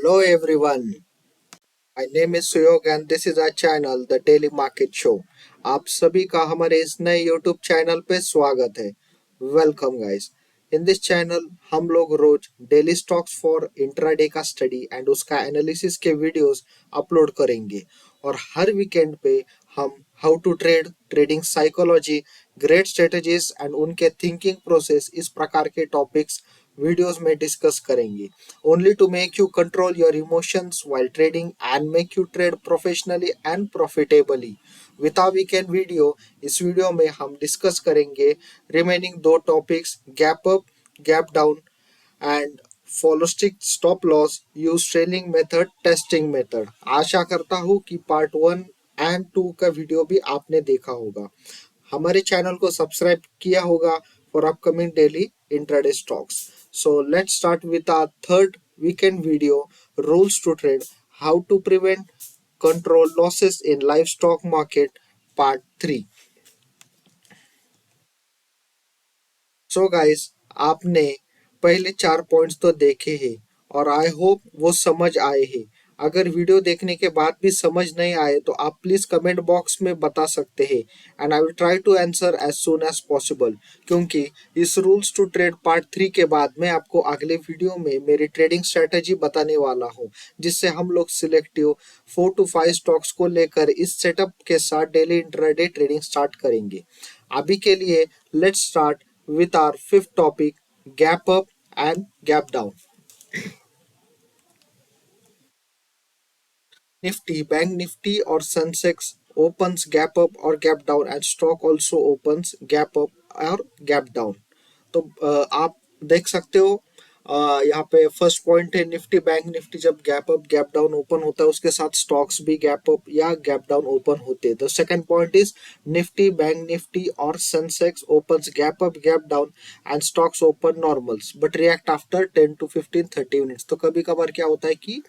Hello everyone, my name is Suyog and this is our channel The Daily Market Show. आप सभी का हमारे इस नए YouTube चैनल पे स्वागत है. Welcome guys. In this channel हम लोग रोज डेली स्टॉक्स फॉर इंट्राडे का स्टडी एंड उसका एनालिसिस के वीडियोस अपलोड करेंगे और हर वीकेंड पे हम how to trade, trading psychology, great strategies and उनके थिंकिंग प्रोसेस इस प्रकार के टॉपिक्स वीडियोस में डिस्कस करेंगे. Only to make you control your emotions while trading and make you trade professionally and profitably. With our weekend video, इस वीडियो में हम डिस्कस करेंगे रिमेनिंग दो topics, gap up, gap down and follow stick stop loss, use trailing method, testing method. आशा करता हूँ कि पार्ट 1 एंड 2 का वीडियो भी आपने देखा होगा. हमारे चैनल को सब्सक्राइब किया होगा for upcoming daily intraday stocks. So let's start with our third weekend video, rules to trade, how to prevent control losses in livestock market, part 3. So guys, आपने पहले 4 पॉइंट्स तो देखे हैं और आई होप वो समझ आए हैं. अगर वीडियो देखने के बाद भी समझ नहीं आए तो आप प्लीज कमेंट बॉक्स में बता सकते हैं and I will try to answer as soon as possible. क्योंकि इस रूल्स टू ट्रेड पार्ट 3 के बाद मैं आपको अगले वीडियो में मेरी ट्रेडिंग स्ट्रेटजी बताने वाला हूँ, जिससे हम लोग सिलेक्टिव 4 to 5 स्टॉक्स को लेकर इस सेटअप के साथ डेली इंट्राडे ट्रेडिंग स्टार्ट करेंगे. अभी के लिए let's start with our fifth topic, gap up and gap down. Nifty, Bank Nifty or Sensex opens gap up or gap down and stock also opens gap up or gap down. तो आप देख सकते हो यहाँ पे first point है Nifty bank Nifty जब gap up gap down open होता है उसके साथ स्टॉक्स भी गैप अप या गैप डाउन ओपन होते हैं. The second point is Nifty bank Nifty और Sensex opens gap up gap down and stocks open normals but react after 10 to 15 30 minutes. तो कभी कभार क्या होता है कि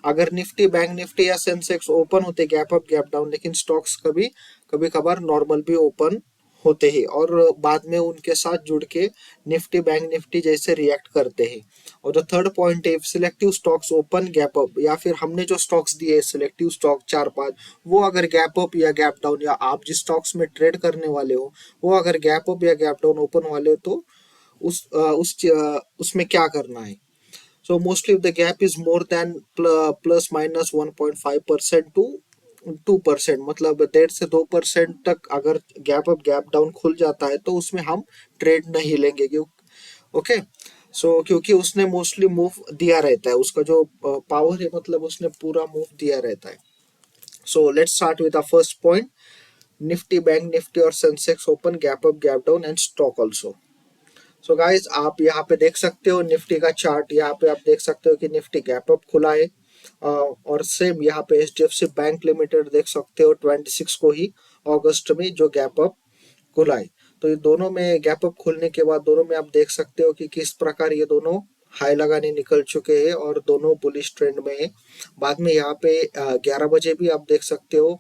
अगर निफ्टी बैंक निफ्टी या सेंसेक्स ओपन होते गैप अप गैप डाउन, लेकिन स्टॉक्स कभी कभार नॉर्मल भी ओपन होते हैं और बाद में उनके साथ जुड़ के निफ्टी बैंक निफ्टी जैसे रिएक्ट करते हैं. और जो थर्ड पॉइंट है, selective stocks open gap up या फिर हमने जो स्टॉक्स दिए सिलेक्टिव स्टॉक 4-5 वो अगर गैप अप या गैप डाउन या आप जिस स्टॉक्स में ट्रेड करने वाले हो वो अगर गैप अप या गैप डाउन ओपन वाले हो तो उसमें क्या करना है. So mostly if the gap is more than plus minus 1.5% to 2%, मतलब 1.5 से 2% तक अगर गैप अप गैप डाउन खुल जाता है तो उसमें हम ट्रेड नहीं लेंगे. क्यों? ओके. सो क्योंकि उसने मोस्टली मूव दिया रहता है, उसका जो पावर है मतलब उसने पूरा मूव दिया रहता है. So let's start with the first point, Nifty bank Nifty और Sensex open gap up gap down and stock also. So guys आप यहाँ पे देख सकते हो निफ्टी का चार्ट. यहाँ पे आप देख सकते हो कि निफ्टी गैप अप खुला है और सेम यहाँ पे एचडीएफसी बैंक लिमिटेड देख सकते हो 26 को ही अगस्त में जो गैप अप खुला है. तो ये दोनों में गैप अप खुलने के बाद दोनों में आप देख सकते हो कि किस प्रकार ये दोनों हाई लगाने निकल चुके हैं और दोनों बुलिश ट्रेंड में है. बाद में यहाँ पे 11 बजे भी आप देख सकते हो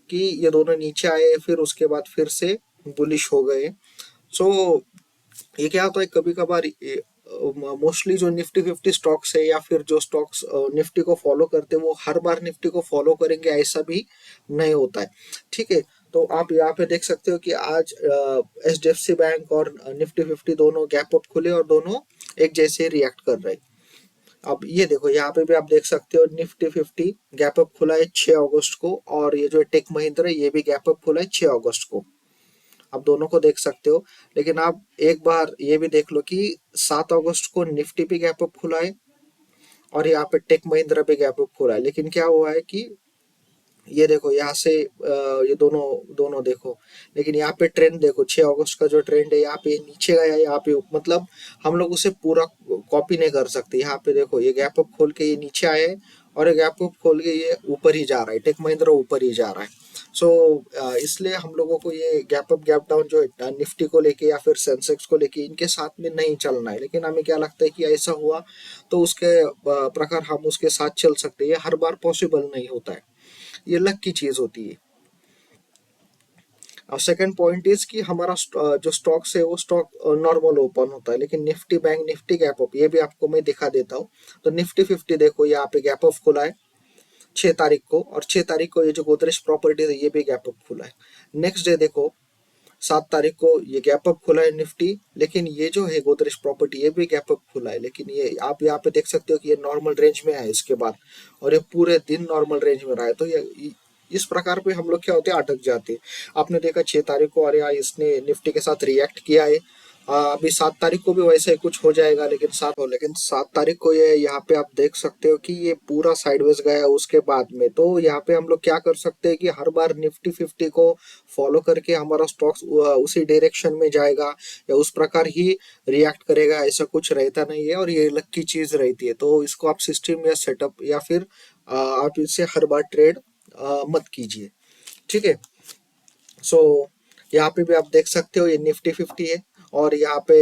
कि ये दोनों नीचे आए फिर उसके बाद फिर से बुलिश हो गए. सो ये क्या होता है कभी कभार मोस्टली जो निफ्टी 50 स्टॉक्स है या फिर जो स्टॉक्स निफ्टी को फॉलो करते हैं वो हर बार निफ्टी को फॉलो करेंगे ऐसा भी नहीं होता है. ठीक है. तो आप यहाँ पे देख सकते हो कि आज एचडीएफसी बैंक और निफ्टी 50 दोनों गैप अप खुले और दोनों एक जैसे रिएक्ट कर रहे हैं. अब ये देखो यहाँ पे भी आप देख सकते हो निफ्टी 50 गैप अप खुला है 6 अगस्त को और ये जो टेक महिंद्रा ये भी गैप अप खुला है 6 अगस्त को. आप दोनों को देख सकते हो. लेकिन आप एक बार ये भी देख लो कि 7 अगस्त को निफ्टी पे गैप अप खुला है और यहाँ पे टेक महिंद्रा पे गैप अप खुला है. लेकिन क्या हुआ है कि ये देखो यहाँ से ये दोनों देखो, लेकिन यहाँ पे ट्रेंड देखो 6 अगस्त का जो ट्रेंड है यहाँ पे नीचे गया यहाँ पे, मतलब हम लोग उसे पूरा कॉपी नहीं कर सकते. यहाँ पे देखो ये गैप अप खोल के ये नीचे आए हैं और ये गैप अप खोल के ये ऊपर ही जा रहा है, टेक महिंद्रा ऊपर ही जा रहा है. सो इसलिए हम लोगों को ये गैप अप गैप डाउन जो निफ्टी को लेके या फिर सेंसेक्स को लेके इनके साथ में नहीं चलना है. लेकिन हमें क्या लगता है कि ऐसा हुआ तो उसके प्रकार हम उसके साथ चल सकते हैं. ये हर बार पॉसिबल नहीं होता है, ये लक की चीज होती है. और सेकंड पॉइंट इज कि हमारा जो स्टॉक्स है वो स्टॉक नॉर्मल ओपन होता है, लेकिन Nifty bank Nifty gap up, ये भी आपको मैं दिखा देता हूँ। तो निफ्टी 50 देखो यहाँ पे गैप अप खुला है 6 तारीख को, और 6 तारीख को ये जो गोदरेज प्रॉपर्टीज है ये भी गैप अप खुला है। नेक्स्ट डे देखो 7 तारीख को ये गैप अप खुला है निफ्टी, लेकिन ये जो है गोदरेज प्रॉपर्टी ये भी गैप अप खुला है, लेकिन ये आप यहाँ पे देख सकते हो कि ये नॉर्मल रेंज में है इसके बाद, और ये पूरे दिन नॉर्मल रेंज में रहा है। तो ये इस प्रकार पे हम लोग क्या होते हैं, अटक जाते हैं। आपने देखा 6 तारीख को, अरे यार इसने निफ्टी के साथ रिएक्ट किया है। अभी 7 तारीख को भी वैसे ही कुछ हो जाएगा, लेकिन 7 तारीख को ये यहाँ पे आप देख सकते हो कि ये पूरा साइडवेज गया उसके बाद में। तो यहाँ पे हम लोग क्या कर सकते हैं कि हर बार निफ्टी 50 को फॉलो करके हमारा स्टॉक्स उसी डायरेक्शन में जाएगा या उस प्रकार ही रिएक्ट करेगा, ऐसा कुछ रहता नहीं है, और ये लक की चीज रहती है। तो इसको आप सिस्टम या सेटअप या फिर आप इसे हर बार ट्रेड मत कीजिए, ठीक है। सो यहाँ पे भी आप देख सकते हो ये निफ्टी 50 है, और यहाँ पे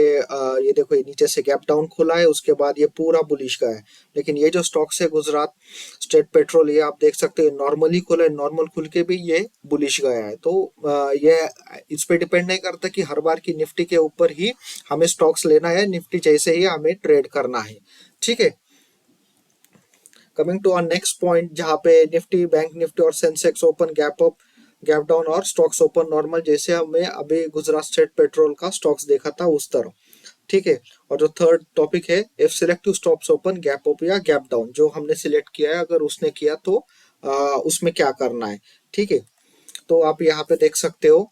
ये देखो ये नीचे से गैप डाउन खुला है, उसके बाद ये पूरा बुलिश का है। लेकिन ये जो स्टॉक्स है गुजरात स्टेट पेट्रोल, ये आप देख सकते हो नॉर्मली खुला है, नॉर्मल खुल के भी ये बुलिश गया है। तो ये इस पे डिपेंड नहीं करता कि हर बार की निफ्टी के ऊपर ही हमें स्टॉक्स लेना है, निफ्टी जैसे ही हमें ट्रेड करना है, ठीक है। Coming to our next point, जहाँ पे निफ्टी बैंक निफ्टी और Sensex open gap up gap down और स्टॉक्स ओपन नॉर्मल, जैसे हमें अभी गुजरात स्टेट पेट्रोल का स्टॉक्स देखा था उस तरह, ठीक है। और जो थर्ड टॉपिक है, if selective stops open gap up या गैप डाउन, जो हमने सिलेक्ट किया है अगर उसने किया तो उसमें क्या करना है, ठीक है। तो आप यहाँ पे देख सकते हो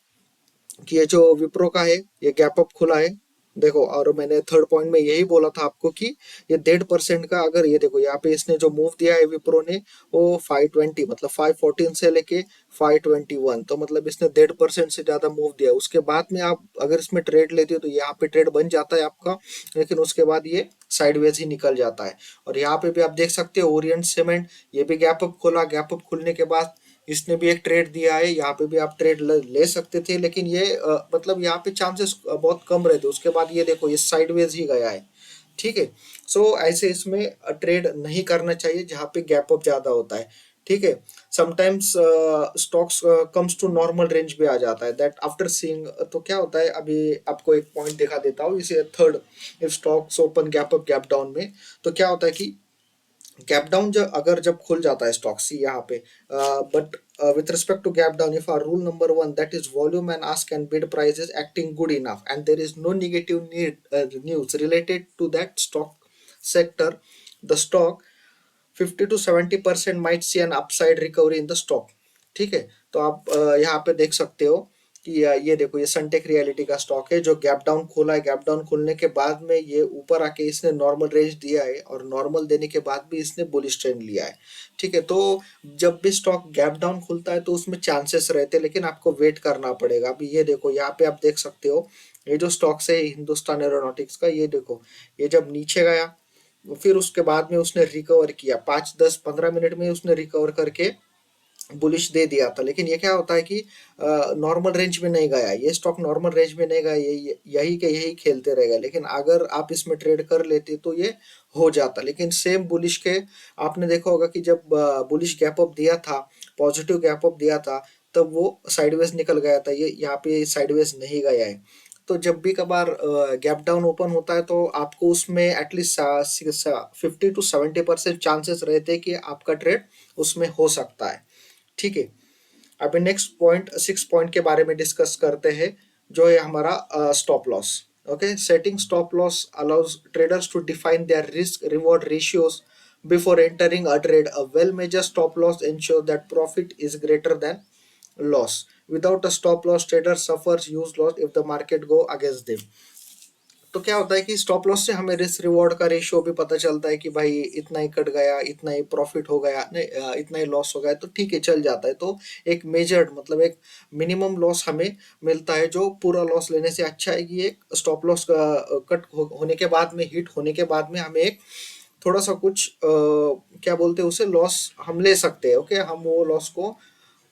कि ये जो विप्रो का है ये गैप अप खुला है, देखो। और मैंने थर्ड पॉइंट में यही बोला था आपको कि ये 1.5% का, अगर ये देखो यहाँ पे इसने जो मूव दिया है विप्रो ने, वो 520 मतलब 514 से लेके 521, तो मतलब इसने 1.5% से ज्यादा मूव दिया। उसके बाद में आप अगर इसमें ट्रेड लेते हो तो यहाँ पे ट्रेड बन जाता है आपका, लेकिन उसके बाद ये साइडवेज ही निकल जाता है। और यहाँ पे भी आप देख सकते हो ओरिएंट सीमेंट, ये भी गैप अप खोला, गैप अप खुलने के बाद इसने भी एक ट्रेड दिया है, यहाँ पे भी आप ट्रेड ले सकते थे, लेकिन ये मतलब यहाँ पे चांसेस बहुत कम रहते। उसके बाद ये देखो ये साइडवेज ही गया है, ठीक है। सो ऐसे इसमें ट्रेड नहीं करना चाहिए जहाँ पे गैप अप ज्यादा होता है, ठीक है। Sometimes stocks comes to normal range भी आ जाता है, दैट आफ्टर सीइंग। तो क्या होता है, अभी आपको एक पॉइंट दिखा देता हूँ इसे third, if stocks open gap up gap down में, तो क्या होता है कि गैप डाउन जब खुल जाता है स्टॉक सी यहाँ पे, but with respect to gap down, if our rule number one, that is volume and ask and bid price is acting good enough and there is no negative news related to that stock sector, the stock 50 to 70% might see an upside recovery in the stock, ठीक है। तो आप यहाँ पे देख सकते हो कि ये देखो ये सनटेक रियलिटी का स्टॉक है जो गैप डाउन खोला है। गैप डाउन खोलने के बाद में ये ऊपर आके इसने नॉर्मल रेंज दिया है, और नॉर्मल देने के बाद भी इसने बुलिश ट्रेंड लिया है, ठीक है। तो जब भी स्टॉक गैप डाउन खुलता है तो उसमें चांसेस रहते हैं, लेकिन आपको वेट करना पड़ेगा। अभी ये देखो यहाँ पे आप देख सकते हो ये जो स्टॉक्स है हिंदुस्तान एरोनॉटिक्स का, ये देखो ये जब नीचे गया फिर उसके बाद में उसने रिकवर किया, 5 10 15 मिनट में उसने रिकवर करके बुलिश दे दिया था। लेकिन ये क्या होता है कि नॉर्मल रेंज में नहीं गया, ये स्टॉक नॉर्मल रेंज में नहीं गया, ये यही के यही खेलते रहेगा। लेकिन अगर आप इसमें ट्रेड कर लेते तो ये हो जाता। लेकिन सेम बुलिश के आपने देखा होगा कि जब बुलिश गैप अप दिया था, पॉजिटिव गैप अप दिया था, तब वो साइडवेज निकल गया था, ये यहाँ पे साइडवेज नहीं गया है। तो जब भी कभार गैप डाउन ओपन होता है तो आपको उसमें एटलीस्ट 50 to 70% चांसेस रहते हैं कि आपका ट्रेड उसमें हो सकता है, ठीक है। अभी नेक्स्ट पॉइंट 6 पॉइंट के बारे में डिस्कस करते हैं, जो है हमारा stop loss. Okay, setting stop loss allows traders to define their risk reward ratios before entering a trade. A well measure stop loss ensure that profit is greater than loss. Without a stop loss, trader suffers huge loss if the market go against them. तो क्या होता है कि stop loss से हमें risk reward का ratio भी पता चलता है कि भाई इतना ही कट गया, इतना ही प्रॉफिट हो गया, नहीं इतना ही लॉस हो गया, तो ठीक है चल जाता है। तो एक मेजर्ड मतलब एक मिनिमम लॉस हमें मिलता है, जो पूरा लॉस लेने से अच्छा है कि एक स्टॉप लॉस का कट होने के बाद में, हिट होने के बाद में हमें एक थोड़ा सा कुछ क्या बोलते हैं उसे, लॉस हम ले सकते हैं। ओके, हम वो लॉस को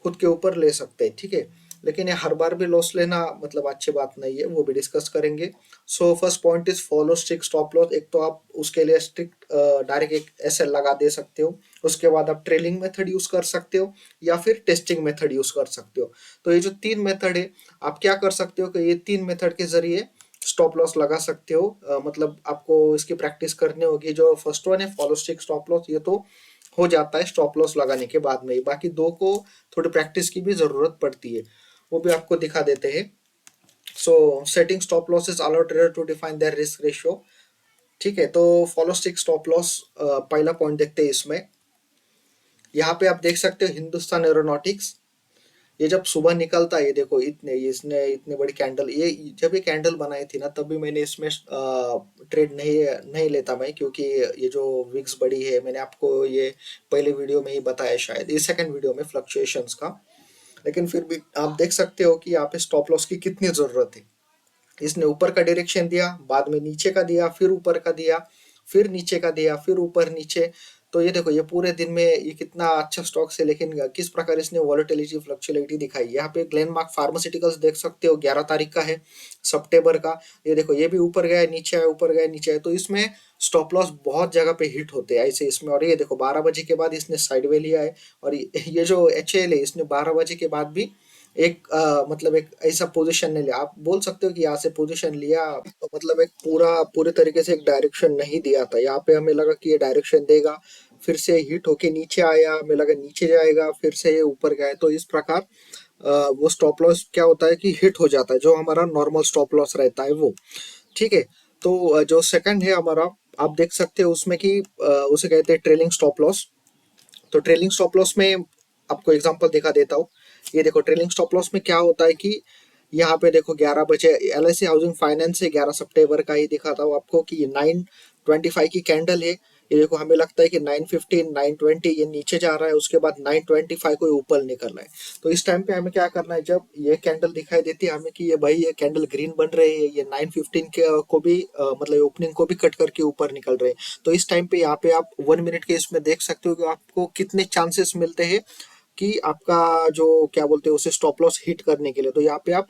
खुद के ऊपर ले सकते हैं, ठीक है। लेकिन ये हर बार भी लॉस लेना मतलब अच्छी बात नहीं है, वो भी डिस्कस करेंगे। So first point is follow strict stop loss. एक तो आप उसके लिए स्ट्रिक्ट डायरेक्ट एक एसएल लगा दे सकते हो, उसके बाद आप ट्रेलिंग मेथड यूज कर सकते हो या फिर टेस्टिंग मेथड यूज कर सकते हो। तो ये जो तीन मेथड है, आप क्या कर सकते हो कि ये तीन मेथड के जरिए स्टॉप लॉस लगा सकते हो। मतलब आपको इसकी प्रैक्टिस करनी होगी। जो फर्स्ट वन है फॉलो स्ट्रिक्ट स्टॉप लॉस, ये तो हो जाता है स्टॉप लॉस लगाने के बाद में ही। बाकी दो को थोड़ी प्रैक्टिस की भी जरूरत पड़ती है, वो भी आपको दिखा देते हैं। So setting stop losses allow trader to define their risk ratio. ठीक है, तो फॉलो स्टिक स्टॉप लॉस पहला पॉइंट देखते हैं इसमें। यहाँ पे आप देख सकते हो हिंदुस्तान एरोनॉटिक्स, ये जब सुबह निकलता है, ये देखो इतने इसने इतनी बड़ी कैंडल, ये जब ये कैंडल बनाई थी ना तभी मैंने इसमें ट्रेड नहीं नहीं लेता मैं, क्योंकि ये जो विक्स बड़ी है, मैंने आपको ये पहले वीडियो में ही बताया शायद, ये सेकंड वीडियो में फ्लक्चुएशंस का। लेकिन फिर भी आप देख सकते हो कि यहाँ पे स्टॉप लॉस की कितनी जरूरत है। इसने ऊपर का डायरेक्शन दिया, बाद में नीचे का दिया, फिर ऊपर का दिया, फिर नीचे का दिया, फिर ऊपर नीचे। तो ये देखो ये पूरे दिन में ये कितना अच्छा स्टॉक है, लेकिन किस प्रकार इसने वॉलेटिलिटी फ्लक्चुएलिटी दिखाई। यहाँ पे ग्लेनमार्क फार्मास्यूटिकल्स देख सकते हो, 11 तारीख का है सितंबर का। ये देखो ये भी ऊपर गया नीचे आया, ऊपर गया नीचे आया। तो इसमें स्टॉप लॉस बहुत जगह पे हिट होते हैं ऐसे इसमें। और ये देखो 12 बजे के बाद इसने साइडवे लिया है। और ये जो एच एल है, इसने 12 बजे के बाद भी एक मतलब एक ऐसा पोजीशन नहीं लिया। आप बोल सकते हो कि यहाँ से पोजीशन लिया तो मतलब एक पूरे तरीके से एक डायरेक्शन नहीं दिया था। यहाँ पे हमें लगा कि ये डायरेक्शन देगा, फिर से हिट होके नीचे आया, हमें लगा नीचे जाएगा, फिर से ये ऊपर गया। तो इस प्रकार वो स्टॉप लॉस क्या होता है कि हिट हो जाता है, जो हमारा नॉर्मल स्टॉप लॉस रहता है वो। ठीक है, तो जो सेकंड है हमारा, आप देख सकते हो उसमें कि उसे कहते हैं ट्रेलिंग स्टॉप लॉस। तो ट्रेलिंग स्टॉप लॉस में आपको एग्जांपल दिखा देता हूँ। ये देखो ट्रेलिंग स्टॉप लॉस में क्या होता है कि यहाँ पे देखो 11 बजे एलआईसी हाउसिंग फाइनेंस से 11 सितंबर का ही दिखाता हूँ आपको कि ये 925 की कैंडल है। ये देखो हमें लगता है कि 915 920 ये नीचे जा रहा है, उसके बाद 925 को ऊपर निकलना है। तो इस टाइम पे हमें क्या करना है, जब ये कैंडल दिखाई देती है हमें कि ये भाई ये कैंडल ग्रीन बन रही है, ये 915 के को भी मतलब ओपनिंग को भी कट करके ऊपर निकल रहे हैं। तो इस टाइम पे यहाँ पे आप 1 मिनट के इसमें देख सकते हो कि आपको कितने चांसेस मिलते हैं कि आपका जो क्या बोलते हैं उसे स्टॉप लॉस हिट करने के लिए। तो यहाँ पे आप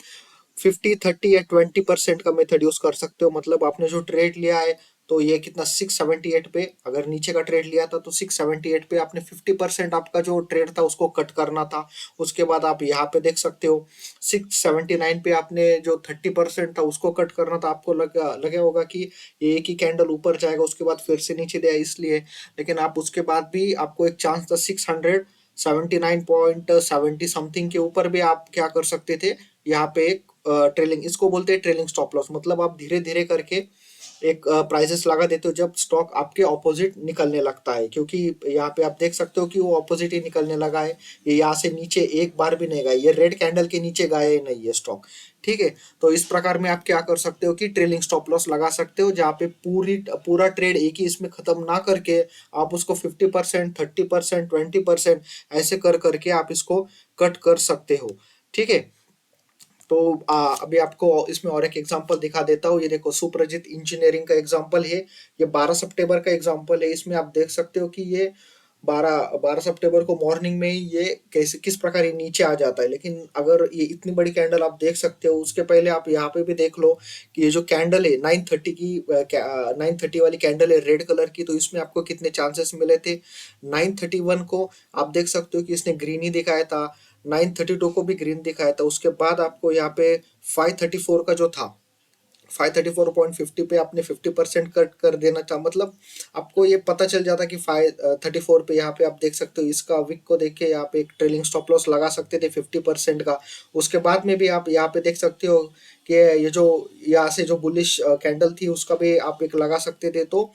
50 30 या 20% का मेथड यूज कर सकते हो। मतलब आपने जो ट्रेड लिया है, तो ये कितना 678 पे, अगर नीचे का ट्रेड लिया था तो 678 पे आपने 50% आपका जो ट्रेड था उसको कट करना था। उसके बाद आप यहाँ पे देख सकते हो 679 पे आपने जो 30% था उसको कट करना था। आपको लगे होगा कि ये एक ही कैंडल ऊपर जाएगा, उसके बाद फिर से नीचे दिया इसलिए। लेकिन आप उसके बाद भी आपको एक चांस था 679.70 समथिंग के ऊपर भी आप क्या कर सकते थे, यहाँ पे एक ट्रेलिंग, इसको बोलते हैं ट्रेलिंग स्टॉप लॉस। मतलब आप धीरे धीरे करके एक प्राइसेस लगा देते हो जब स्टॉक आपके ऑपोजिट निकलने लगता है। क्योंकि यहाँ पे आप देख सकते हो कि वो ऑपोजिट ही निकलने लगा है। ये यहाँ से नीचे एक बार भी नहीं गया, ये रेड कैंडल के नीचे गया ही नहीं है स्टॉक। ठीक है, तो इस प्रकार में आप क्या कर सकते हो कि ट्रेलिंग स्टॉप लॉस लगा सकते हो, जहाँ पे पूरा ट्रेड एक ही इसमें खत्म ना करके आप उसको 50% 30% 20% ऐसे कर करके आप इसको कट कर सकते हो। ठीक है, तो अभी आपको इसमें और एक एग्जांपल दिखा देता हूँ। ये देखो सुप्रजित इंजीनियरिंग का एग्जांपल है, ये 12 सितंबर का एग्जांपल है। इसमें आप देख सकते हो कि ये 12 सितंबर को मॉर्निंग में ही ये कैसे किस प्रकार ये नीचे आ जाता है। लेकिन अगर ये इतनी बड़ी कैंडल आप देख सकते हो, उसके पहले आप यहाँ पे भी देख लो कि ये जो कैंडल है 930 की 930 वाली कैंडल है रेड कलर की, तो इसमें आपको कितने चांसेस मिले थे। 931 को आप देख सकते हो कि इसने ग्रीन ही दिखाया था, 932 को भी ग्रीन दिखाया था। उसके बाद आपको यहाँ पे 534 का जो था, 534.50 पे आपने 50% कट कर देना था। मतलब आपको ये पता चल जाता कि 534 पे यहाँ पे आप देख सकते हो, इसका विक को देख के यहाँ पे एक ट्रेलिंग स्टॉप लॉस लगा सकते थे 50% का। उसके बाद में भी आप यहाँ पे देख सकते हो कि ये जो यहाँ से जो बुलिश कैंडल थी उसका भी आप एक लगा सकते थे। तो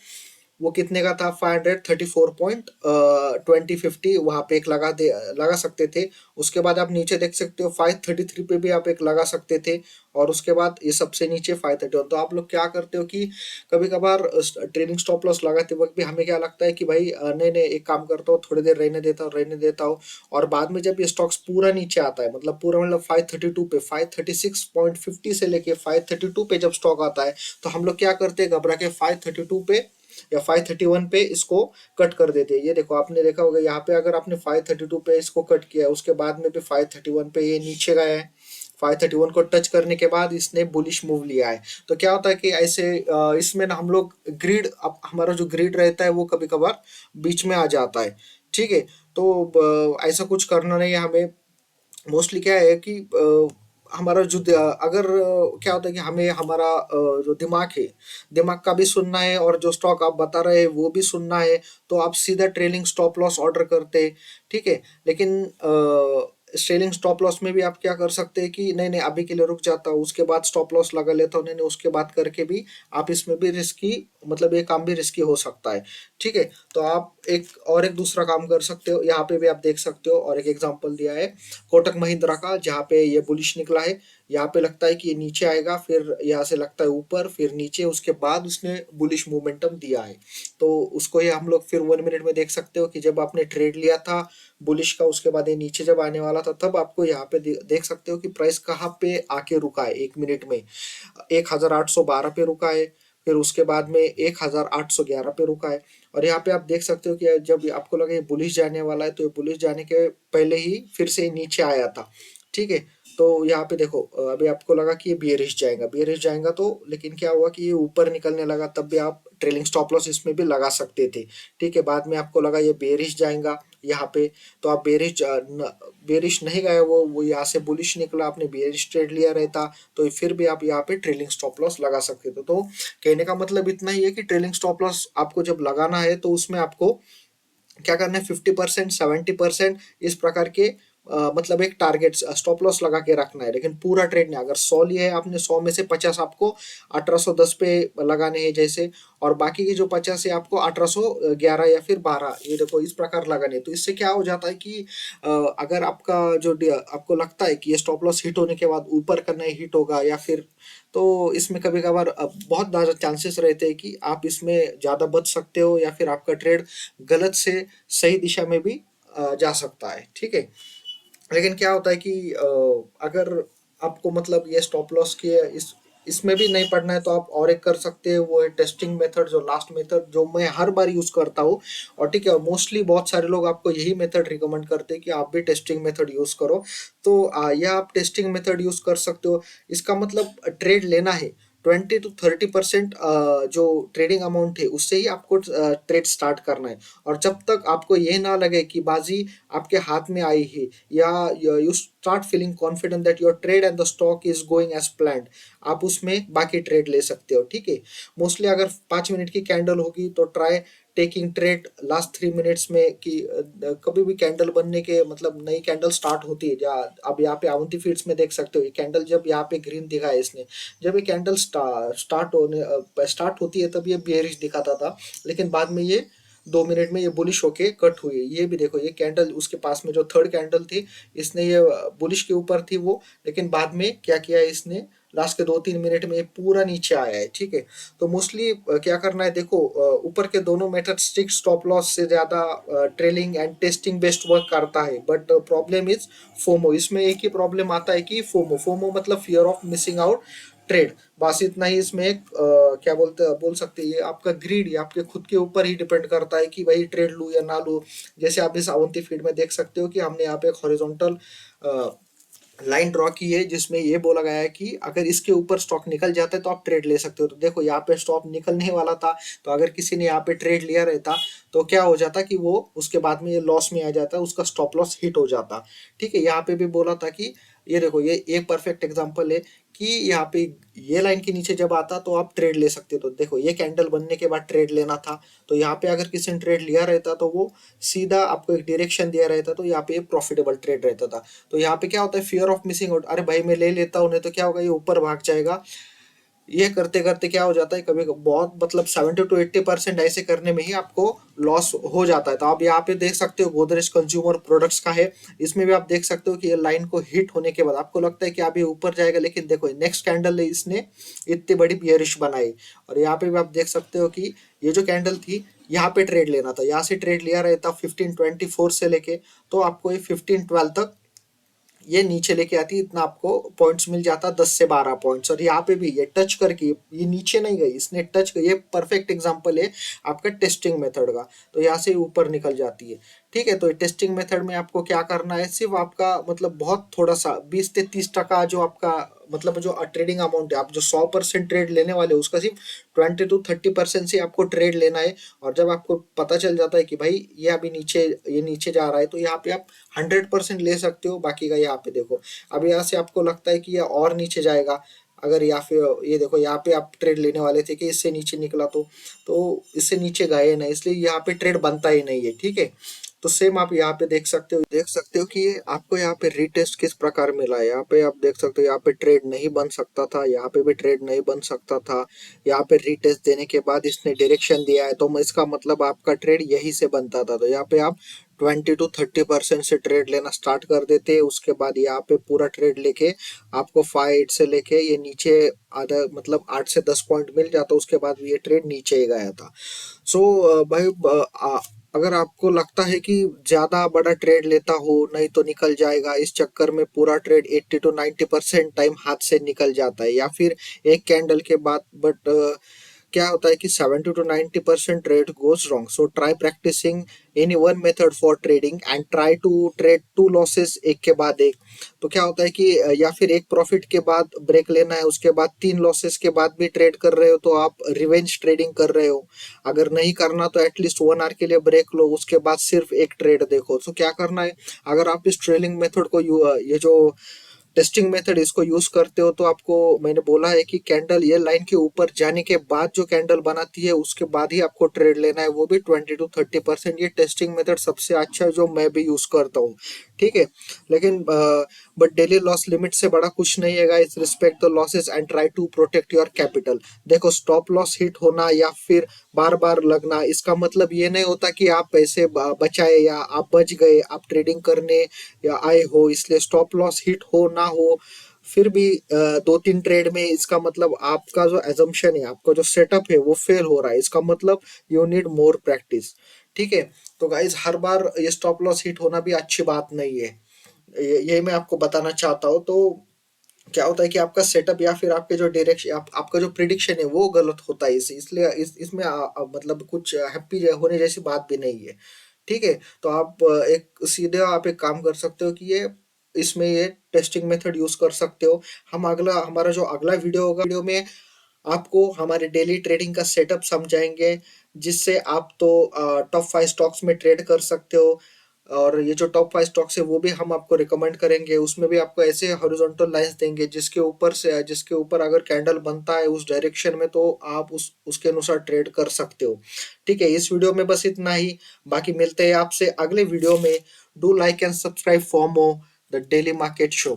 वो कितने का था, 534.2050, वहां पे एक लगा सकते थे। उसके बाद आप नीचे देख सकते हो 533 पे भी आप एक लगा सकते थे। और उसके बाद ये सबसे नीचे 531। तो आप लोग क्या करते हो कि कभी कभार ट्रेलिंग स्टॉप लॉस लगाते वक्त भी हमें क्या लगता है कि भाई नहीं नहीं एक काम करता हूँ, थोड़ी देर रहने देता हूँ। और बाद में जब ये स्टॉक्स पूरा नीचे आता है, मतलब पूरा मतलब 532 पे, 536.50 से लेके 532 पे जब स्टॉक आता है, तो हम लोग क्या करते हैं, घबरा के 532 पे या 531 पे इसको कट कर देते हैं। ये देखो आपने देखा होगा यहाँ पे, अगर आपने 532 पे इसको कट किया है, उसके बाद में भी 531 पे ये नीचे गया है। 531 को टच करने के बाद इसने बुलिश मूव लिया है। तो क्या होता है कि ऐसे इसमें ना हम लोग ग्रिड, हमारा जो ग्रिड रहता है वो कभी कभार बीच में आ जाता है, ठीक है। तो ऐसा कुछ करना नहीं है हमें। मोस्टली क्या है कि हमारा जो अगर क्या होता है कि हमें हमारा जो दिमाग है, दिमाग का भी सुनना है और जो स्टॉक आप बता रहे हैं वो भी सुनना है। तो आप सीधा ट्रेलिंग स्टॉप लॉस ऑर्डर करते हैं, ठीक है। लेकिन ट्रेलिंग स्टॉप लॉस में भी आप क्या कर सकते हैं कि नहीं नहीं अभी के लिए रुक जाता हूँ, उसके बाद स्टॉप लॉस लगा लेता हूँ, नहीं नहीं उसके बाद करके भी आप इसमें भी रिस्की, मतलब ये काम भी रिस्की हो सकता है, ठीक है। तो आप एक दूसरा काम कर सकते हो, यहाँ पे भी आप देख सकते हो और एक एग्जांपल दिया है कोटक महिंद्रा का, जहाँ पे ये बुलिश निकला है। यहाँ पे लगता है कि ये नीचे आएगा, फिर यहाँ से लगता है ऊपर, फिर नीचे, उसके बाद उसने बुलिश मोमेंटम दिया है। तो उसको ये हम लोग फिर 1 मिनट में देख सकते हो कि जब आपने ट्रेड लिया था बुलिश का, उसके बाद ये नीचे जब आने वाला था, तब आपको यहाँ पे देख सकते हो कि प्राइस कहाँ पे आके रुका है 1 मिनट में। 1812 पे रुका है, फिर उसके बाद में 1811 पे रुका है। और यहाँ पे आप देख सकते हो कि जब आपको लगे ये बुलिश जाने वाला है, तो ये बुलिश जाने के पहले ही फिर से नीचे आया था, ठीक है। तो यहाँ पे देखो अभी आपको लगा कि ये बियरिश जाएगा, बियरिश जाएगा, तो लेकिन क्या हुआ कि ये ऊपर निकलने लगा, तब भी आप ट्रेलिंग स्टॉप लॉस इसमें भी लगा सकते थे, ठीक है। बाद में आपको लगा ये बेरिश जाएगा यहाँ पे, तो आप बेरिश नहीं गए, वो यहाँ से बुलिश निकला, आपने बेरिश ट्रेड लिया रहता, तो फिर भी आप यहाँ पे ट्रेलिंग स्टॉप लॉस लगा सकते थे। तो कहने का मतलब इतना ही है कि ट्रेलिंग स्टॉप लॉस आपको जब लगाना है तो उसमें आपको क्या करना है, 50%, 70% इस प्रकार के मतलब एक टारगेट स्टॉप लॉस लगा के रखना है। लेकिन पूरा ट्रेड नहीं, अगर 100 लिया है आपने, 100 में से 50 आपको 1810 पे लगाने हैं जैसे, और बाकी के जो 50 है आपको 1811 या फिर 12, ये देखो इस प्रकार लगाने हैं। तो इससे क्या हो जाता है कि अगर आपका आपको लगता है कि ये स्टॉप लॉस हिट होने के बाद ऊपर का नहीं हिट होगा, या फिर, तो इसमें कभी कभार बहुत ज़्यादा चांसेस रहते हैं कि आप इसमें ज़्यादा बच सकते हो, या फिर आपका ट्रेड गलत से सही दिशा में भी जा सकता है, ठीक है। लेकिन क्या होता है कि अगर आपको मतलब ये स्टॉप लॉस के इसमें भी नहीं पढ़ना है, तो आप और एक कर सकते हैं, वो है टेस्टिंग मेथड, जो लास्ट मेथड जो मैं हर बार यूज करता हूँ। और ठीक है, मोस्टली बहुत सारे लोग आपको यही मेथड रिकमेंड करते हैं कि आप भी टेस्टिंग मेथड यूज करो। तो यह आप टेस्टिंग मेथड यूज कर सकते हो। इसका मतलब ट्रेड लेना है, 20 to 30% जो ट्रेडिंग अमाउंट है उससे ही आपको ट्रेड स्टार्ट करना है। और जब तक आपको ये ना लगे कि बाजी आपके हाथ में आई है, या you start feeling confident that your trade and the stock is going as planned, आप उसमें बाकी ट्रेड ले सकते हो, ठीक है। मोस्टली अगर 5 मिनट की कैंडल होगी तो try taking trade last 3 minutes में, कि कभी भी कैंडल बनने के मतलब नई कैंडल स्टार्ट होती है, अब यहाँ पे अवंती फीड्स में देख सकते हो, ये कैंडल जब यहाँ पे ग्रीन दिखा है इसने, जब ये कैंडल स्टार्ट होती है तब ये बेयरिश दिखाता था, लेकिन बाद में ये 2 मिनट में ये बुलिश होके कट हुई है। ये भी देखो, ये कैंडल उसके पास में जो थर्ड कैंडल थी, इसने ये बुलिश के ऊपर थी वो, लेकिन बाद में क्या किया है इसने, लास्ट के 2-3 मिनट में ये पूरा नीचे आया है, ठीक है। तो मोस्टली क्या करना है, देखो ऊपर के दोनों मेथड स्ट्रिक्ट स्टॉप लॉस से ज्यादा trailing and testing based work करता है, बट प्रॉब्लम इज फोमो। इसमें एक ही प्रॉब्लम आता है कि फोमो, फोमो मतलब fear of missing out trade. बस इतना ही इसमें एक क्या बोल सकते हैं, ये आपका ग्रीड, ये आपके खुद के ऊपर ही डिपेंड करता है कि भाई ट्रेड लूँ या ना लूँ। जैसे आप इस अवंती फीड में देख सकते हो कि हमने यहाँ पे एक हॉरिजॉन्टल लाइन ड्रॉ की है, जिसमें ये बोला गया है कि अगर इसके ऊपर स्टॉक निकल जाता है तो आप ट्रेड ले सकते हो। तो देखो यहाँ पे स्टॉक निकलने वाला था, तो अगर किसी ने यहाँ पे ट्रेड लिया रहता तो क्या हो जाता कि वो उसके बाद में ये लॉस में आ जाता, उसका स्टॉप लॉस हिट हो जाता, ठीक है। यहाँ पे भी बोला था कि ये देखो, ये एक परफेक्ट एग्जांपल है कि यहाँ पे ये लाइन के नीचे जब आता तो आप ट्रेड ले सकते हो। तो देखो ये कैंडल बनने के बाद ट्रेड लेना था, तो यहाँ पे अगर किसी ने ट्रेड लिया रहता तो वो सीधा आपको एक डायरेक्शन दिया रहता, तो यहाँ पे प्रॉफिटेबल ट्रेड रहता था। तो यहाँ पे क्या होता है, फियर ऑफ मिसिंग आउट, अरे भाई मैं ले लेता हूँ, नहीं तो क्या होगा ये ऊपर भाग जाएगा। ये करते करते क्या हो जाता है, कभी बहुत मतलब 70 to 80% ऐसे करने में ही आपको लॉस हो जाता है। तो आप यहाँ पे देख सकते हो गोदरेज कंज्यूमर प्रोडक्ट्स का है, इसमें भी आप देख सकते हो कि ये लाइन को हिट होने के बाद आपको लगता है कि अभी ऊपर जाएगा, लेकिन देखो नेक्स्ट कैंडल इसने इतनी बड़ी बियरिश बनाई। और यहाँ पे भी आप देख सकते हो कि ये जो कैंडल थी, यहाँ पे ट्रेड लेना था, यहाँ से ट्रेड लिया रहता 1524 से लेके, तो आपको ये 1512 तक ये नीचे लेके आती, इतना आपको पॉइंट्स मिल जाता, 10 से 12 पॉइंट्स। और यहाँ पे भी ये टच करके ये नीचे नहीं गई, इसने टच, ये परफेक्ट एग्जांपल है आपका टेस्टिंग मेथड का। तो यहाँ से ऊपर निकल जाती है, ठीक है। तो टेस्टिंग मेथड में आपको क्या करना है, सिर्फ आपका मतलब बहुत थोड़ा सा 20 से 30% जो आपका मतलब जो ट्रेडिंग अमाउंट है, आप जो 100% ट्रेड लेने वाले हो उसका सिर्फ 20 to 30% से आपको ट्रेड लेना है। और जब आपको पता चल जाता है कि भाई ये अभी नीचे, ये नीचे जा रहा है, तो यहाँ पे आप 100% ले सकते हो। बाकी का यहाँ पे देखो, अब यहाँ से आपको लगता है कि ये और नीचे जाएगा, अगर या फिर ये देखो यहाँ पे आप ट्रेड लेने वाले थे कि इससे नीचे निकला, तो इससे नीचे गए नहीं, इसलिए यहाँ पे ट्रेड बनता ही नहीं है। ठीक है। तो सेम आप यहाँ पे देख सकते हो कि ये आपको यहाँ पे रीटेस्ट किस प्रकार मिला है। यहाँ पे आप देख सकते हो, यहाँ पे ट्रेड नहीं बन सकता था, यहाँ पे भी ट्रेड नहीं बन सकता था। यहाँ पे रीटेस्ट देने के बाद इसने डायरेक्शन दिया है, तो इसका मतलब आपका ट्रेड यही से बनता था। तो यहाँ पे आप 20 to 30% से ट्रेड लेना स्टार्ट कर देते हैं। उसके बाद यहाँ पे पूरा ट्रेड लेके आपको 5 से लेके ये नीचे आधा मतलब 8 से 10 पॉइंट मिल जाता, उसके बाद ये ट्रेड नीचे ही गया था। सो भाई अगर आपको लगता है कि ज्यादा बड़ा ट्रेड लेता हो नहीं तो निकल जाएगा, इस चक्कर में पूरा ट्रेड 80 to 90% टाइम हाथ से निकल जाता है, या फिर एक कैंडल के बाद, बट क्या होता है कि 70 to 90% trade goes wrong. So try practicing any one method for trading and try to trade two losses एक के बाद एक। तो क्या होता है कि या फिर एक प्रॉफिट के बाद ब्रेक लेना है, उसके बाद 3 लॉसेस के बाद भी ट्रेड कर रहे हो तो आप रिवेंज ट्रेडिंग कर रहे हो। अगर नहीं करना तो एटलीस्ट 1 आवर के लिए ब्रेक लो, उसके बाद सिर्फ एक ट्रेड देखो। तो क्या करना है, अगर आप इस ट्रेलिंग मेथड को ये जो टेस्टिंग मेथड इसको यूज करते हो, तो आपको मैंने बोला है कि कैंडल ये लाइन के ऊपर जाने के बाद जो कैंडल बनाती है उसके बाद ही आपको ट्रेड लेना है, वो भी 20 to 30%। ये टेस्टिंग मेथड सबसे अच्छा है जो मैं भी यूज करता हूँ। ठीक है। लेकिन बट डेली लॉस लिमिट से बड़ा कुछ नहीं है guys. Respect the losses and try to protect your capital. देखो, स्टॉप लॉस हिट होना या फिर बार बार लगना, इसका मतलब ये नहीं होता कि आप पैसे बचाए या आप बच गए, आप ट्रेडिंग करने या आए हो इसलिए स्टॉप लॉस हिट हो ना हो फिर भी 2 3 ट्रेड में, इसका मतलब आपका जो एजम्पशन है, आपका जो सेटअप है वो फेल हो रहा है। इसका मतलब यू नीड मोर प्रैक्टिस। ठीक है। तो गाइज हर बार ये स्टॉप लॉस हिट होना भी अच्छी बात नहीं है, ये मैं आपको बताना चाहता हूँ। तो क्या होता है कि आपका सेटअप या फिर आपके जो डायरेक्शन आपका जो प्रिडिक्शन है वो गलत होता है, इसलिए इसमें मतलब कुछ हैप्पी होने जैसी बात भी नहीं है। ठीक है। तो आप एक सीधे आप एक काम कर सकते हो कि ये इसमें ये टेस्टिंग मेथड यूज कर सकते हो। हम अगला हमारा जो अगला वीडियो होगा, वीडियो में आपको हमारे डेली ट्रेडिंग का सेटअप समझाएंगे, जिससे आप तो टॉप 5 स्टॉक्स में ट्रेड कर सकते हो। और ये जो टॉप 5 स्टॉक्स है वो भी हम आपको रिकमेंड करेंगे, उसमें भी आपको ऐसे हॉरिजॉन्टल लाइंस देंगे जिसके ऊपर अगर कैंडल बनता है उस डायरेक्शन में, तो आप उसके अनुसार ट्रेड कर सकते हो। ठीक है। इस वीडियो में बस इतना ही। बाकी मिलते हैं आपसे अगले वीडियो में। Do like and subscribe for more the daily market show.